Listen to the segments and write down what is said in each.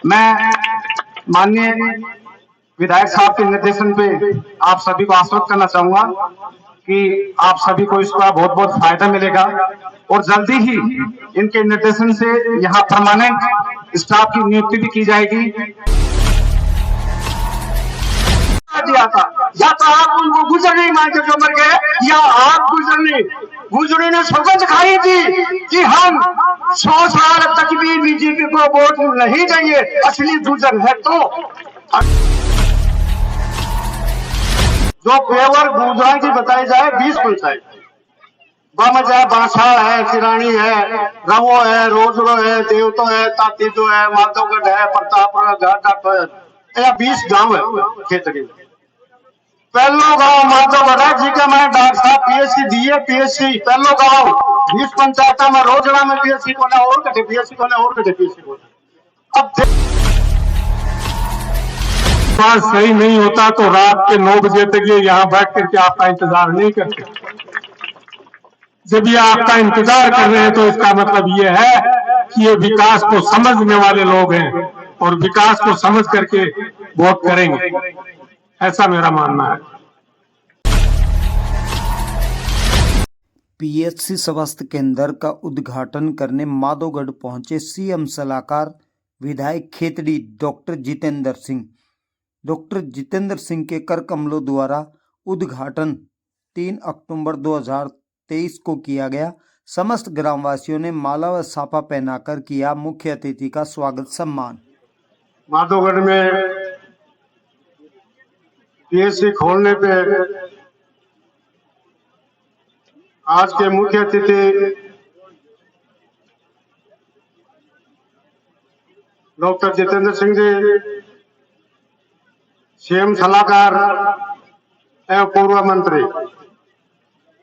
मैं माननीय विधायक साहब के निर्देशन पे आप सभी को आश्वस्त करना चाहूंगा कि आप सभी को इसका बहुत बहुत फायदा मिलेगा और जल्दी ही इनके निर्देशन से यहाँ परमानेंट स्टाफ की नियुक्ति भी की जाएगी। दिया था या तो आप उनको गुजरनी मान के जो मर गए, या आप गुजरनी ने सोच खाई थी कि हम 100 साल तक भी बीजेपी को वोट नहीं देंगे, असली गुजर है तो जो पेवर गुजरा की बताई जाए 20 पंचायत बामज है, बांसाल है, किरानी है, रवो है, रोजरो है, देवतो है, तातीजो है, माधवगढ़ है, प्रतापगढ़ घाट है, 20 गांव है खेतरी। पहलो गांव माधवगढ़ है जी का मैं डॉक्टर साहब पीएससी दिए, पीएससी पहलो गांव 20 पंचायत में रोजड़ा में पीएससी को और कटे पीएससी को और कटे पीएससी को। अब बात सही नहीं होता तो रात के 9 बजे तक ये यहाँ बैठ करके आपका इंतजार नहीं करते। जब ये आपका इंतजार कर रहे हैं तो इसका मतलब ये है कि ये विकास को समझने वाले लोग हैं और विकास को समझ करके वोट करेंगे, ऐसा मेरा मानना है। पीएचसी स्वास्थ्य केंद्र का उद्घाटन करने माधोगढ़ पहुंचे सीएम सलाहकार विधायक खेतड़ी डॉक्टर जितेंद्र सिंह। डॉक्टर जितेंद्र सिंह के कर कमलों द्वारा उद्घाटन 3 अक्टूबर 2023 को किया गया। समस्त ग्रामवासियों ने माला व साफा पहनाकर किया मुख्य अतिथि का स्वागत सम्मान। माधोगढ़ में पीएचसी खोलने पे आज के मुख्य अतिथि डॉक्टर जितेंद्र सिंह जी, सीएम सलाहकार एवं पूर्व मंत्री,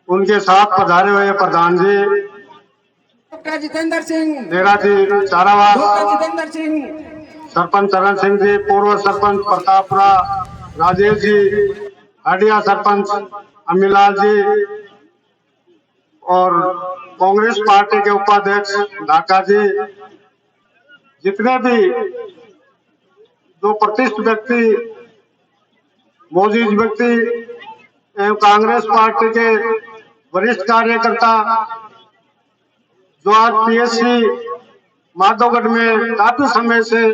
उनके साथ पधारे हुए प्रधान जी डॉक्टर जितेंद्र सिंह, डेरा जी चारावास, डॉक्टर जितेंद्र सिंह, सरपंच चरण सिंह जी, पूर्व सरपंच प्रतापपुरा राजेश जी, हडिया सरपंच अमीलाल जी और कांग्रेस पार्टी के उपाध्यक्ष ढाका जी, जितने भी जो प्रतिष्ठित व्यक्ति, मोजीज व्यक्ति एवं कांग्रेस पार्टी के वरिष्ठ कार्यकर्ता, जो आज पीएचसी माधोगढ़ में काफी समय से,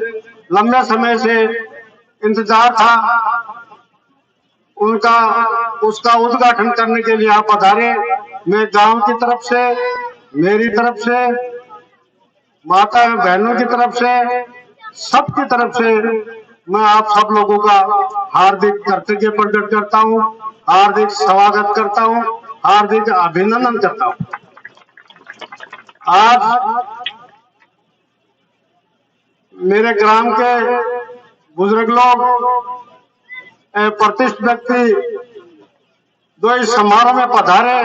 लंबे समय से इंतजार था, उनका उसका उद्घाटन करने के लिए आप पधारे। मैं गांव की तरफ से, मेरी तरफ से, माता बहनों की तरफ से, सबकी तरफ से मैं आप सब लोगों का हार्दिक कृतज्ञता प्रकट करता हूं, हार्दिक स्वागत करता हूं, हार्दिक अभिनंदन करता हूं। आज मेरे ग्राम के बुजुर्ग लोग, प्रतिष्ठित व्यक्ति जो इस समारोह में पधारे,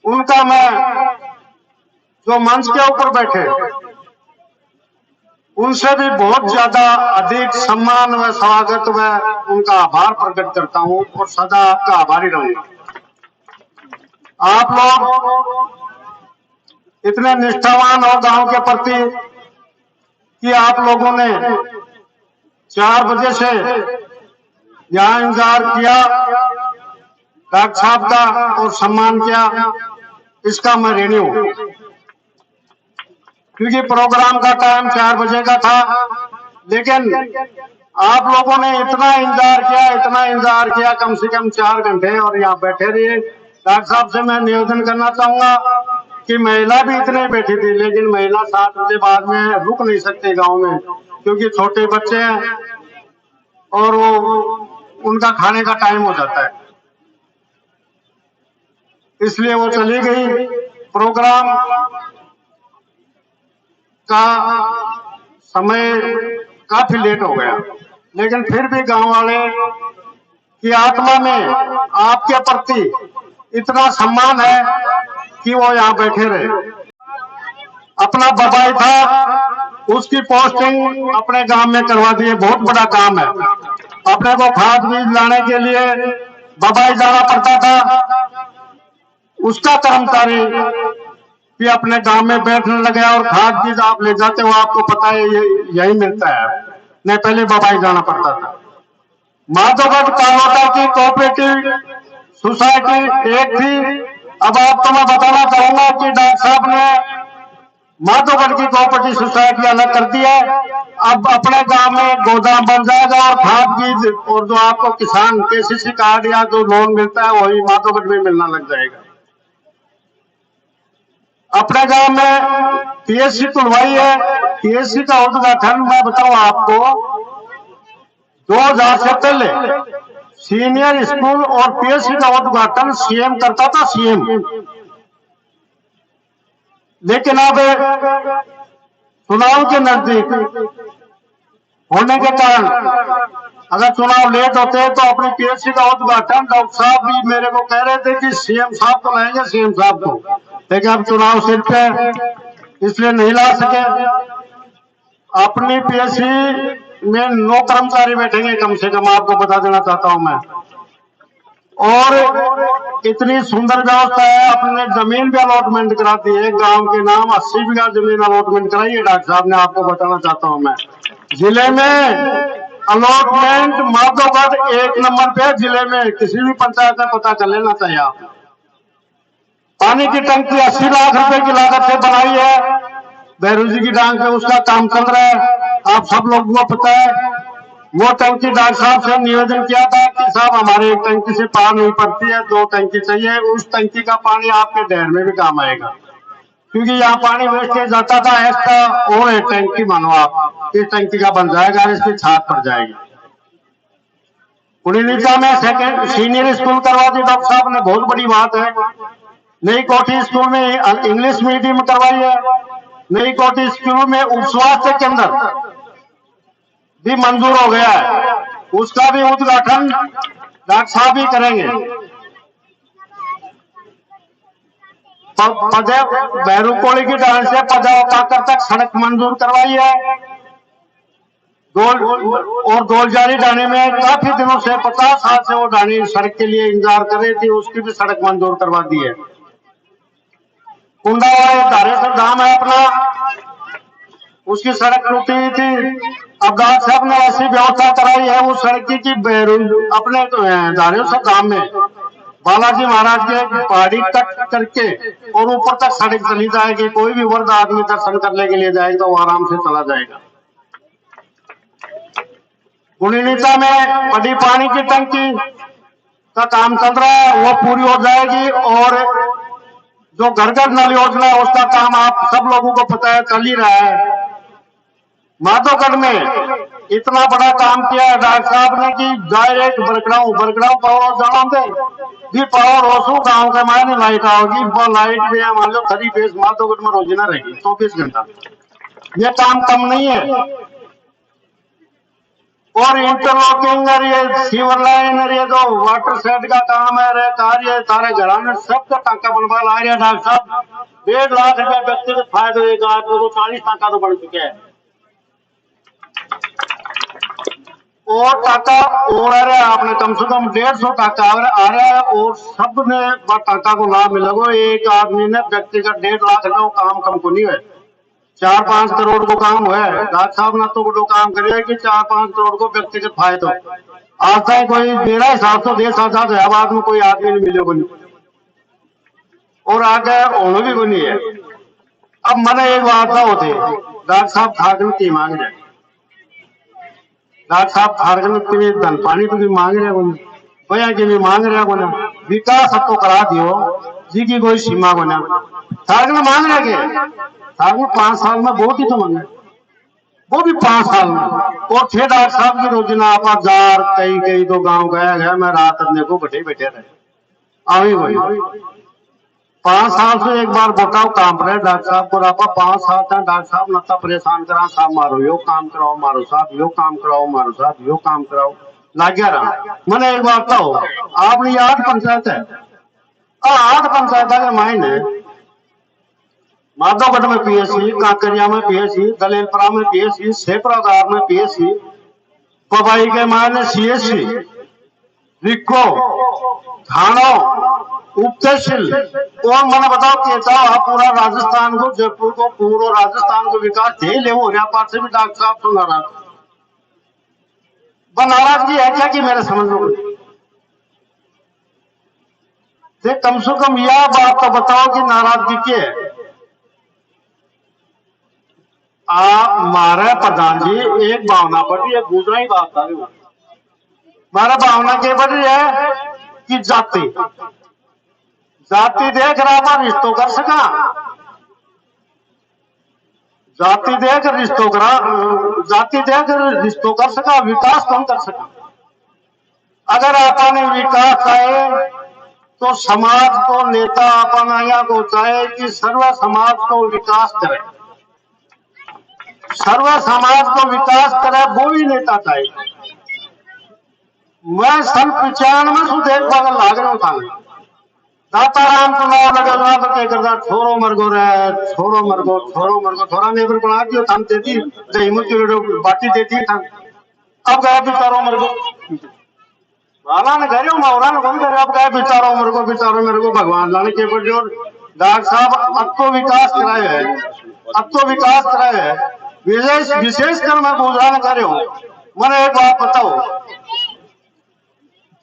उनका मैं जो मंच के ऊपर बैठे उनसे भी बहुत ज्यादा अधिक सम्मान व स्वागत व उनका आभार प्रकट करता हूं और सदा आपका आभारी रहूंगा। आप लोग इतने निष्ठावान हो गांव के प्रति कि आप लोगों ने 4 बजे से यहाँ इंतजार किया, डॉक्टर साहब का और सम्मान किया, इसका मैं ऋणी हूं, क्योंकि प्रोग्राम का टाइम 4 बजे का था, लेकिन आप लोगों ने इतना इंतजार किया, कम से कम 4 घंटे और यहाँ बैठे रहे। डॉक्टर साहब से मैं निवेदन करना चाहूंगा कि महिला भी इतने बैठी थी, लेकिन महिला 7 बजे बाद में रुक नहीं सकते गांव में, क्योंकि छोटे बच्चे हैं और वो उनका खाने का टाइम हो जाता है, इसलिए वो चली गई। प्रोग्राम का समय काफी लेट हो गया, लेकिन फिर भी गांव वाले की आत्मा में आपके प्रति इतना सम्मान है कि वो यहाँ बैठे रहे। अपना बबाई था, उसकी पोस्टिंग अपने गांव में करवा दिए, बहुत बड़ा काम है। अपने को खाद बीज लाने के लिए बबाई जाना पड़ता था, उसका कर्मचारी कि अपने गांव में बैठने लगे और खाद बीज आप ले जाते हो, आपको पता है ये यही मिलता है, नहीं पहले बबाई जाना पड़ता था। माधोगढ़ कालोटा की कोऑपरेटिव सोसाइटी एक थी। अब आपको मैं बताना चाहूंगा कि डॉक्टर साहब ने माधोगढ़ की कोऑपरेटिव सोसाइटी अलग कर दी है। अब अपने गांव में गोदाम बन जाएगा और खाद बीज और जो आपको किसान केसीसी कार्ड या जो लोन मिलता है वही माधोगढ़ में मिलना लग जाएगा। अपने गांव में पीएससी खुलवाई है। पीएससी का उद्घाटन मैं बताऊं आपको, 2000 से पहले सीनियर स्कूल और पीएससी का उद्घाटन सीएम करता था, सीएम। लेकिन अब चुनाव के नजदीक होने के कारण अगर चुनाव लेट होते हैं तो अपनी पीएससी का उद्घाटन डॉक्टर साहब भी मेरे को कह रहे थे कि सीएम साहब को लाएंगे, सीएम साहब को, लेकिन अब चुनाव सिर पे इसलिए नहीं ला सके। अपनी पीएससी में 9 कर्मचारी बैठेंगे कम से कम, आपको बता देना चाहता हूं मैं। और इतनी सुंदर व्यवस्था है। अपने जमीन भी अलॉटमेंट कराती है, गांव के नाम 80 बीघा जमीन अलॉटमेंट कराई है डॉक्टर साहब ने, आपको बताना चाहता हूं मैं। जिले में अलॉटमेंट माधोगढ़ 1 नंबर पे, जिले में किसी भी पंचायत में पता कर लेना चाहिए आप। पानी की टंकी 80 लाख रुपए की लागत से बनाई है भैरू जी की डांग पे, उसका काम चल रहा है, आप सब लोगों को पता है। वो टंकी डॉक्टर साहब से निवेदन किया था कि साहब हमारे एक टंकी से पार नहीं पड़ती है, 2 टंकी चाहिए। उस टंकी का पानी आपके डैम में भी काम आएगा, क्योंकि यहाँ पानी वेस्टेज जाता था एक्स्ट्रा, और एक टंकी मानो आप, इस टंकी का बन जाएगा, इसकी छात पड़ जाएगी। उड़ीसा में सेकेंड सीनियर स्कूल करवा दी डॉक्टर साहब ने, बहुत बड़ी बात है। नई कोठी स्कूल में इंग्लिश मीडियम करवाई है। नई कोठी स्कूल में उपस्वास्थ्य केंद्र भी मंजूर हो गया है, उसका भी उद्घाटन डॉक्टर साहब ही करेंगे। भैरूकोड़ी की डांड से पजा काकर तक सड़क मंजूर करवाई है। और दोलजारी डाणी में काफी दिनों से 50 साल से वो डाणी सड़क के लिए इंतजार कर रही थी, उसकी भी सड़क मंजूर करवा दी है। कुंडावाड़ी धारेश्वर धाम है अपना, उसकी सड़क टूटी हुई थी। अब डॉक्टर साहब ने ऐसी व्यवस्था कराई है उस सड़क की अपने धारेश्वर धाम में बालाजी महाराज के पहाड़ी कट करके और ऊपर तक सड़क चली जाएगी। कोई भी वृद्ध आदमी दर्शन करने के लिए जाएगा तो वो आराम से चला जाएगा। गुणीनीता में बड़ी पानी की टंकी का काम चल रहा है, वो पूरी हो जाएगी। और जो घर घर नल योजना है उसका काम आप सब लोगों को पता है, चल ही रहा है। माधोगढ़ में इतना बड़ा काम किया है डॉक्टर साहब ने कि डायरेक्ट बरगड़ाऊ पावर जाना भी पावर होसू गाँव के मायने लाइट आओगी। वो लाइट भी है मान लो 3 फेज माधोगढ़ में रोजाना रहेगी 24 घंटा। ये काम कम नहीं है। और इंटरलॉकिंग ये सीवर लाइन ये जो वाटर सेट का काम है कार्य सारे घराने सबका टाका बनवा ला रहे हैं डॉक्टर साहब। 1.5 लाख रुपए व्यक्तिगत फायदा होगा आपको, तो 40 टाका तो बढ़ चुके हैं। और टाका और आ रहा है आपने कम से कम 150 टाका आ रहा है और सब ने टाका को लाभ मिलेगा। एक आदमी ने व्यक्तिगत 1.5 लाख रुपए काम कम को नहीं है, 4-5 करोड़ को काम हुआ है। डॉक्टर साहब ने तो बड़ो काम करे कि 4-5 करोड़ को व्यक्तिगत फायदा। आज तक कोई मेरा हिसाब से 10,000 हैदराबाद में कोई आदमी नहीं मिले बनी और आगे होने भी बनी है। अब मैंने एक बात होते डॉक्टर साहब खारगन की मांग रहे, डॉक्टर साहब खारगन की धन पानी तो भी मांग रहे बने, भैया की भी मांग रहे बने, विकास सब तो करा दियो जी की कोई सीमा बना। खारगन मांग रहे के साहब 5 साल में बहुत ही तो मांगे, वो भी 5 साल में। और 6 डॉक्टर साहब की रोजना आप हजार कई तो गांव गया मैं रात अपने को बैठे रहे आई वही 5 साल से एक बार बताओ काम रहे डॉक्टर साहब को रापा 5 साल तक डॉक्टर साहब नता परेशान करा साहब मारो यो काम कराओ मारो साहब यो काम कराओ मारो साहब यो काम कराओ लाग्या रहा। मैंने एक बार तो आपने 8 पंचायत है 8 पंचायत के मायने माधोगढ़ में पीएससी, कांकरिया में पीएससी, दलेलपुरा में पीएससी, सेपरा गांव में पीएससी, पबाई के मायने सीएससी, लिखो थानो उपतहसील और मैंने बताओ कि आप पूरा राजस्थान को, जयपुर को, पूरा राजस्थान को विकास दे ले वो व्यापार से भी डॉक्टर साहब तो नाराज। नाराजगी है क्या कि मेरे समझ लो कम से कम यह बात तो बताओ कि नाराजगी क्या है। हमारे प्रधान जी एक भावना बढ़ी है, दूसरा ही बात आ रही है। हमारा भावना क्या बढ़ रही है कि जाति जाति देख रहा था रिश्तों कर सका, जाति देख रिश्तों करा, जाति देख रिश्तों कर सका, विकास कौन कर सका। अगर आपने विकास चाहे तो समाज को नेता अपना यहाँ को चाहे कि सर्व समाज को विकास करे, सर्व समाज को विकास करे वो ही नेता चाहिए। मैं सन 95 से देख बगल लाग रहा था दाताराम चुनाव लगल तो क्या करता छोरो मरगो रहे, छोरो मरगो, छोरो मरगो, थोड़ा नेबर बना दियो थम देती दही मुझे बाटी देती था। अब गया बेचारो मरगो वाला ने करे मौरा ने कौन करे, अब गया बेचारो मरगो भगवान लाने के पर जो डॉक्टर साहब अब तो विकास कराए है, अब तो विकास कराए है। विशेषकर मैं गुजरान कर रहा हूँ। मैंने एक बात बताओ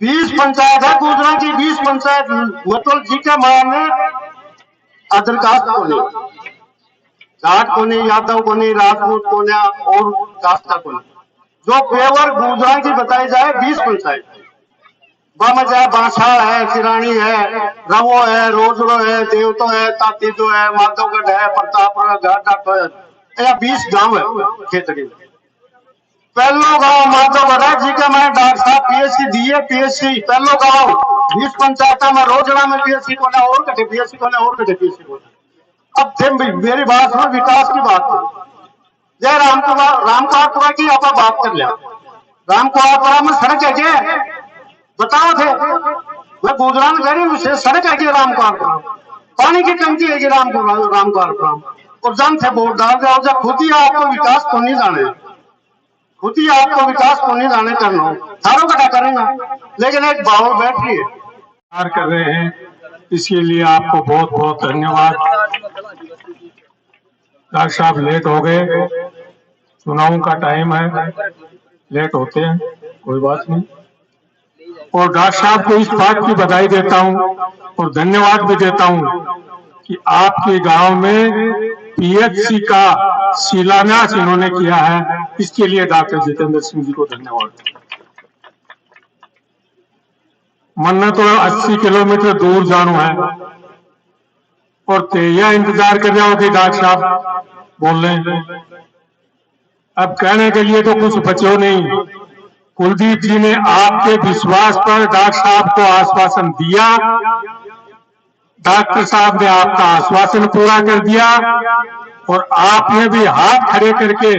20 पंचायत है गुजरात की, 20 पंचायत मतलब जी के माने अदर कास्ट को नहीं, जाट को नहीं, यादव को नहीं, राजपूत को नहीं और कास्ट को नहीं। जो पेवर गुजरात की बताई जाए 20 पंचायत में चाहे बांसाल है, सिरानी है, रवो है, रोजड़ो है, देवतो है, तातीजो है, माधवगढ़ है, प्रतापगढ़ घाट है, या 20 गांव है खेतड़ी में। पहलो गांव माधवगढ़ है जी का मैं डॉक्टर साहब पीएचसी दिए, पीएचसी पहलो गांव 20 पंचायत में रोजड़ा में पीएचसी को ना और कटे, पीएचसी को ना और कटे, पीएचसी को। अब थे मेरी बात सुनो, विकास की बात हो जय रामकुमारपुरा की आप बात कर लिया। रामकुमारपुरा में सड़क है क्या बताओ थे, मैं गुजरात गरीब विशेष सड़क है कि रामकुमारपुरा, पानी की टंकी है कि रामकुमारपुरा और जन थे वोट डाल जाओ जब खुद ही आपको विकास को नहीं जाने, खुद ही आपको विकास को नहीं जाने करना सारों कटा करेगा, लेकिन एक बाउल बैठ रही है कर रहे हैं, इसके लिए आपको बहुत बहुत धन्यवाद। डॉक्टर साहब लेट हो गए, चुनाव का टाइम है, लेट होते हैं, कोई बात नहीं। और डॉक्टर साहब को इस बात की बधाई देता हूं और धन्यवाद भी देता हूं कि आपके गांव में पीएचसी का शिलान्यास इन्होंने किया है, इसके लिए डॉक्टर जितेंद्र सिंह जी को धन्यवाद। मन तो 80 किलोमीटर दूर जाना है और तेया इंतजार कर रहे हो कि डॉक्टर साहब बोल रहे हैं। अब कहने के लिए तो कुछ बचो नहीं। कुलदीप जी ने आपके विश्वास पर डॉक्टर साहब को आश्वासन दिया, डॉक्टर साहब ने आपका आश्वासन पूरा कर दिया और आपने भी हाथ खड़े करके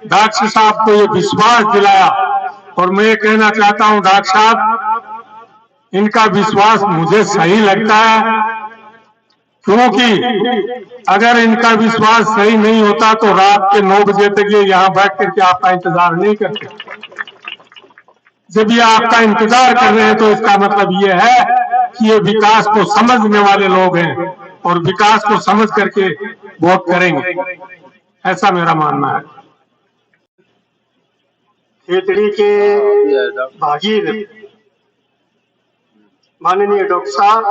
डॉक्टर साहब को ये विश्वास दिलाया। और मैं कहना चाहता हूं डॉक्टर साहब, इनका विश्वास मुझे सही लगता है, क्योंकि अगर इनका विश्वास सही नहीं होता तो रात के 9 बजे तक ये यहाँ बैठ करके आपका इंतजार नहीं करते। जब ये आपका इंतजार कर रहे हैं तो इसका मतलब ये है कि ये विकास को समझने वाले लोग हैं और विकास को समझ करके वोट करेंगे, ऐसा मेरा मानना है। खेतड़ी के भागीर माननीय डॉक्टर साहब,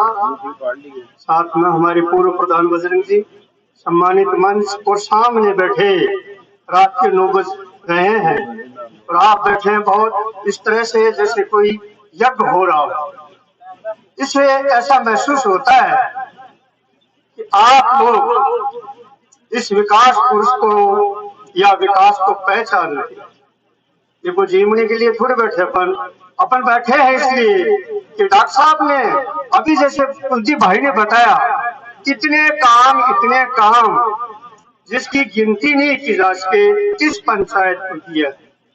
साथ में हमारे पूर्व प्रधान बजरंग जी, सम्मानित मंच और सामने बैठे रात के 9 बज रहे हैं और आप बैठे हैं बहुत इस तरह से जैसे कोई यज्ञ हो रहा हो। इससे ऐसा महसूस होता है कि आप लोग इस विकास पुरुष को या विकास को पहचान रहे। ये को जीवने के लिए थोड़े बैठे अपन बैठे हैं इसलिए कि डॉक्टर साहब ने अभी जैसे कुलदीप भाई ने बताया इतने काम जिसकी गिनती नहीं की जा सके किस पंचायत को किया।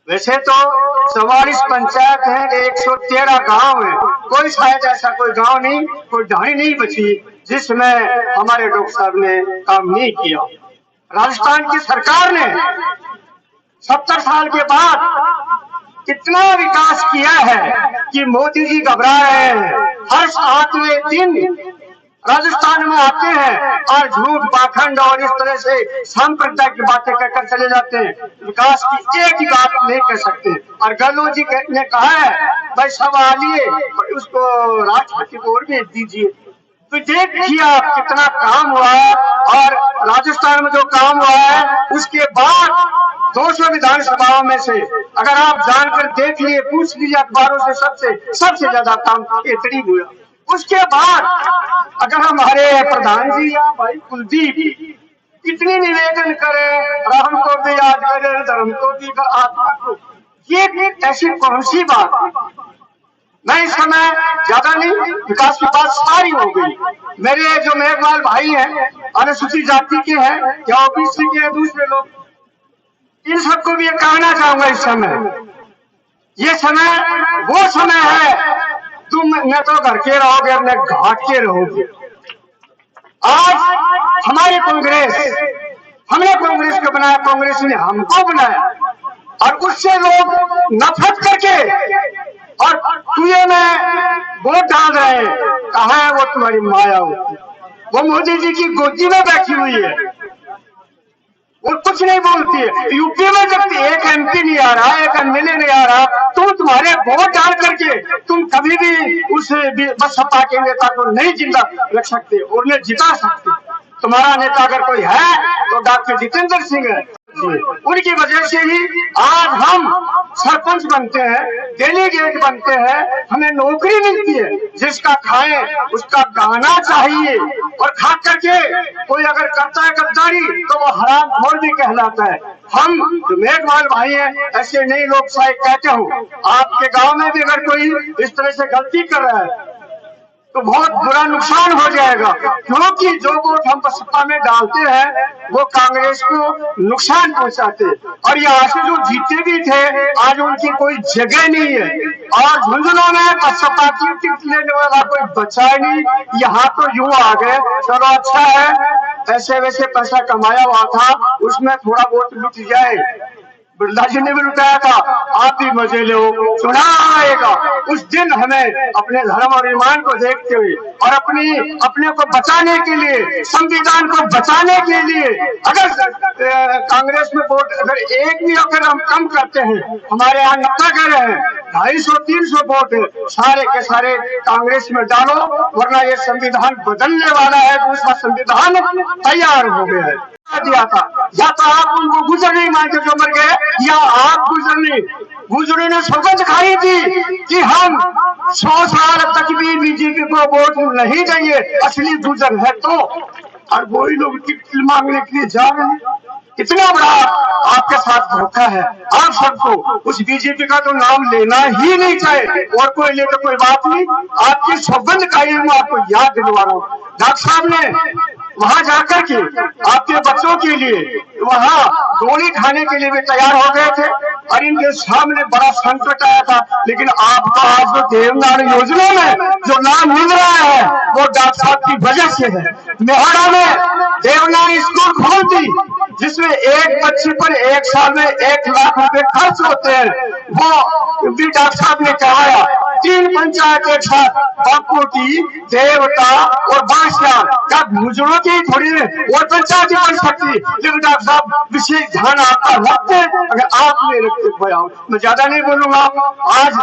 वैसे तो 44 पंचायत है, 113 गांव है, कोई शायद ऐसा कोई गांव नहीं, कोई ढाणी नहीं बची जिसमें हमारे डॉक्टर साहब ने काम नहीं किया। राजस्थान की सरकार ने 70 साल के बाद इतना विकास किया है कि मोदी जी घबरा रहे हैं। हर 7वें दिन राजस्थान में आते हैं और झूठ पाखंड और इस तरह से सांप्रदायिक की बातें कहकर चले जाते हैं। विकास की एक ही बात नहीं कह सकते। और गहलोत जी ने कहा है भाई सब आइए उसको राष्ट्रपति को और भेज दीजिए। तो देखिए आप कितना काम हुआ है। और राजस्थान में जो काम हुआ है उसके बाद 200 विधानसभाओं में से अगर आप जानकर देख लिए, पूछ लीजिए अखबारों से, सबसे ज्यादा काम खेतड़ी हुआ। उसके बाद अगर हमारे प्रधान जी या भाई कुलदीप कितनी निवेदन करें, राम को भी याद करें, धर्म को भी, आत्मा को, ये ऐसी कौन सी बात। मैं इस समय ज्यादा नहीं, विकास की बात सारी हो गई। मेरे जो मेघवाल भाई हैं, अनुसूचित जाति के हैं या ओबीसी के हैं, दूसरे लोग, इन सबको भी ये कहना चाहूंगा इस समय, ये समय वो समय है तुम न तो घर के रहोगे न घाट के रहोगे। आज हमारी कांग्रेस, हमने कांग्रेस को बनाया, कांग्रेस ने हमको बनाया और उससे लोग नफरत करके और कुएं में वोट डाल रहे हैं। कहाँ है वो तुम्हारी माया होती, वो मोदी जी की गोदी में बैठी हुई है, वो कुछ नहीं बोलती है। यूपी में जब एक एमपी नहीं आ रहा, एक एमएलए नहीं आ रहा, तो तुम्हारे वोट डाल करके तुम कभी भी उस बसपा के नेता को नहीं जिंदा रख सकते और उन्हें जिता सकते। तुम्हारा नेता अगर कोई है तो डॉक्टर जितेंद्र सिंह है। उनकी वजह से ही आज हम सरपंच बनते हैं, डेलीगेट बनते हैं, हमें नौकरी मिलती है। जिसका खाए उसका गाना चाहिए और खा करके कोई अगर करता है गद्दारी तो वो हरामखोर भी कहलाता है। हम जो मेघवाल भाई हैं ऐसे नहीं लोग शायद कहते हो। आपके गांव में भी अगर कोई इस तरह से गलती कर रहा है तो बहुत बुरा नुकसान हो जाएगा, क्योंकि जो वोट हम बसपा में डालते हैं वो कांग्रेस को नुकसान पहुंचाते। और यहाँ से जो जीते भी थे आज उनकी कोई जगह नहीं है। और झुंझुनों में बसपा की टिकट लेने वाला कोई बचा ही नहीं। यहाँ तो यूं आ गए, चलो अच्छा है, ऐसे वैसे पैसा कमाया हुआ था, उसमें थोड़ा बहुत लुट जाए। बिरला जी ने भी लुटाया था, आप भी मजे लो, चुनाव आएगा उस दिन हमें अपने धर्म और ईमान को देखते हुए और अपने को बचाने के लिए, संविधान को बचाने के लिए, अगर कांग्रेस में वोट अगर एक भी अगर हम कम करते हैं, हमारे यहाँ 90 घर है, 250-300 वोट सारे के सारे कांग्रेस में डालो, वरना ये संविधान बदलने वाला है। दूसरा संविधान तैयार हो गया है दिया था। या तो आप उनको गुजरनी मान के जो मर गए, या आप गुजरनी ने सौगंध खाई थी कि हम 100 साल तक भी बीजेपी को वोट नहीं देंगे, असली गुजर है तो। और वही लोग टिकट मांगने के लिए जा रहे हैं। इतना बड़ा आपके साथ धोखा है। आप सबको उस बीजेपी का तो नाम लेना ही नहीं चाहिए, और कोई ले तो कोई बात नहीं। आपकी सौगंध खाई मैं आपको याद दिलवा रहा हूँ। डॉक्टर साहब ने वहां जाकर के आपके बच्चों के लिए वहां गोली खाने के लिए भी तैयार हो गए थे और इनके सामने बड़ा संकट आया था। लेकिन आपका आज जो देवनागरी योजना में जो नाम मिल रहा है वो डॉक्टर साहब की वजह से है। मेहाड़ा में देवनागरी स्कूल खोल दी जिसमें एक बच्चे पर 1 साल में 1 लाख रुपए खर्च होते हैं, वो भी डॉक्टर साहब ने कराया। 3 पंचायत एक साथ, बापू की, देवता और बादशाह का गुजरों की थोड़ी और पंचायत बन सकती, लेकिन डॉक्टर साहब विशेष ध्यान आपका रखते, अगर आप नहीं रखते खोया। मैं ज्यादा नहीं बोलूंगा। आज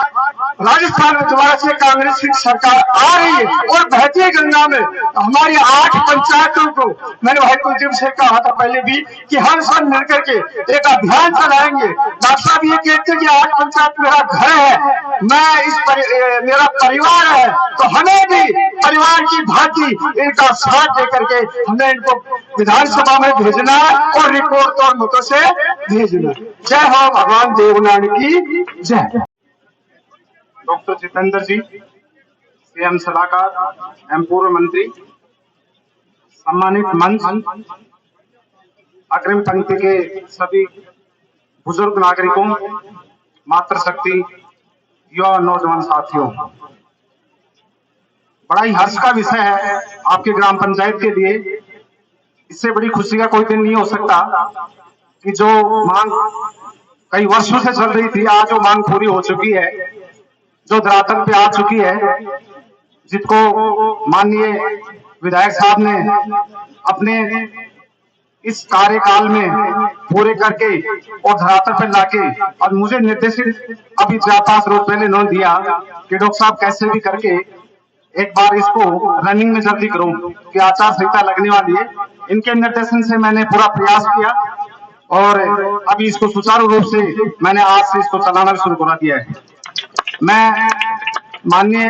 राजस्थान में दोबारा से कांग्रेस की सरकार आ रही है और बहती गंगा में हमारी 8 पंचायतों को, मैंने भाई कुलदीप से कहा था पहले भी कि हम सब मिलकर के एक अभियान चलाएंगे। डॉक्टर साहब ये कहते हैं कि 8 पंचायत मेरा घर है, मैं मेरा परिवार है, तो हमें भी परिवार की भांति इनका साथ देकर के हमें इनको विधानसभा में भेजना है और रिपोर्ट और मतों से भेजना। जय हो भगवान देवनागरी की जय। डॉक्टर जितेंद्र जी, सीएम सलाहकार एवं पूर्व मंत्री, सम्मानित मंच, अग्रिम पंक्ति के सभी बुजुर्ग नागरिकों, मातृशक्ति, युवा और नौजवान साथियों, बड़ा ही हर्ष का विषय है आपके ग्राम पंचायत के लिए। इससे बड़ी खुशी का कोई दिन नहीं हो सकता कि जो मांग कई वर्षों से चल रही थी, आज वो मांग पूरी हो चुकी है, जो धरातल पे आ चुकी है, जिसको माननीय विधायक साहब ने अपने इस कार्यकाल में पूरे करके और धरातल पर लाके, और मुझे निर्देशित अभी 4-5 रोज पहले उन्होंने दिया कि डॉक्टर साहब कैसे भी करके एक बार इसको रनिंग में जल्दी करूं कि आचार संहिता लगने वाली है। इनके निर्देशन से मैंने पूरा प्रयास किया और अभी इसको सुचारू रूप से मैंने आज से इसको चलाना शुरू करा दिया है। मैं माननीय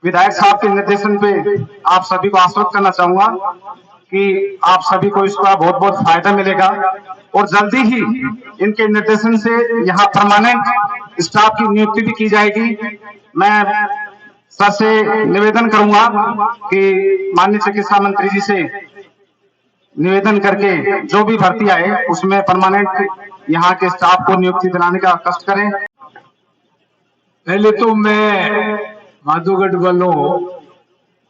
विधायक साहब के निर्देशन पे आप सभी को आश्वस्त करना चाहूंगा कि आप सभी को इसका बहुत बहुत फायदा मिलेगा और जल्दी ही इनके निर्देशन से यहाँ परमानेंट स्टाफ की नियुक्ति भी की जाएगी। मैं सर से निवेदन करूंगा कि माननीय चिकित्सा मंत्री जी से निवेदन करके जो भी भर्ती आए उसमें परमानेंट यहाँ के स्टाफ को नियुक्ति दिलाने का कष्ट करें। पहले तो मैं माधोगढ़ वालों,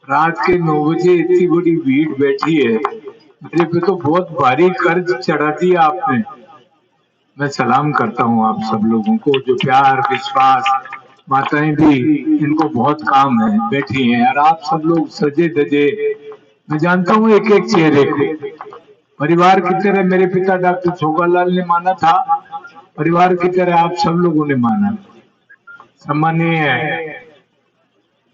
रात के 9 बजे इतनी बड़ी भीड़ बैठी है, मेरे पे तो बहुत भारी कर्ज चढ़ा दिया आपने। मैं सलाम करता हूँ आप सब लोगों को, जो प्यार विश्वास, माताएं भी इनको बहुत काम है, बैठी हैं, और आप सब लोग सजे धजे, मैं जानता हूँ एक एक चेहरे को। परिवार की तरह मेरे पिता डॉक्टर छोगालाल ने माना था, परिवार की तरह आप सब लोगों ने माना। सम्मानीय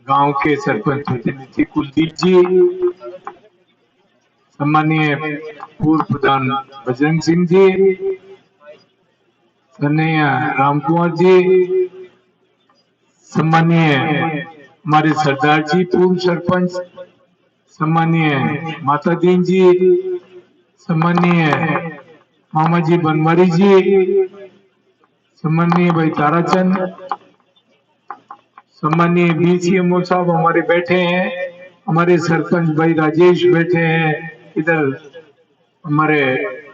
गांव के सरपंच प्रतिनिधि कुलदीप जी, सम्मानीय पूर्व प्रधान बजरंग सिंह जी, सम्मानीय राम कुमार जी, सम्मानीय हमारे सरदार जी पूर्व सरपंच, सम्मानीय माता दीन जी, सम्मानीय मामा जी बनवारी जी, सम्मानीय भाई ताराचंद, सम्मानीय बीसीएमओ साहब हमारे बैठे हैं, हमारे सरपंच भाई राजेश बैठे हैं, इधर हमारे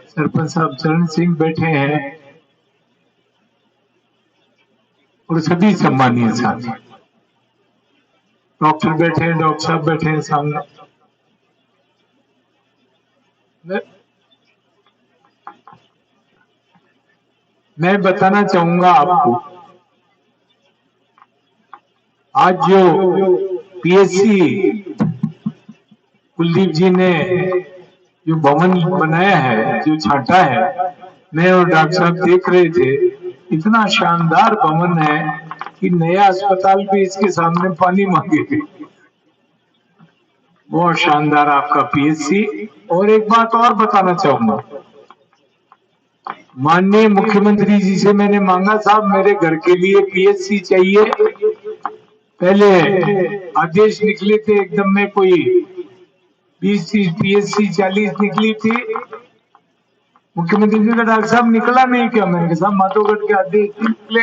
सरपंच साहब चरण सिंह बैठे हैं, और सभी सम्मानीय साथी, डॉक्टर बैठे हैं, डॉक्टर साहब बैठे हैं सामने। मैं बताना चाहूंगा आपको, आज जो पीएससी कुलदीप जी ने जो भवन बनाया है, जो छांटा है, मैं और डॉक्टर साहब देख रहे थे, इतना शानदार भवन है कि नया अस्पताल भी इसके सामने पानी मांगे। बहुत शानदार आपका पीएससी। और एक बात और बताना चाहूंगा, माननीय मुख्यमंत्री जी से मैंने मांगा, साहब मेरे घर के लिए पीएससी चाहिए। पहले आदेश निकले थे एकदम में, कोई 20-30 पीएससी 40 निकली थी। मुख्यमंत्री जी का डॉक्टर साहब निकला नहीं क्या? मैंने कहा साहब माधोगढ़ के आदेश निकले।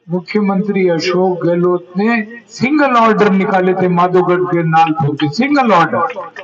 मुख्यमंत्री अशोक गहलोत ने सिंगल ऑर्डर निकाले थे माधोगढ़ के नालपुर के, सिंगल ऑर्डर।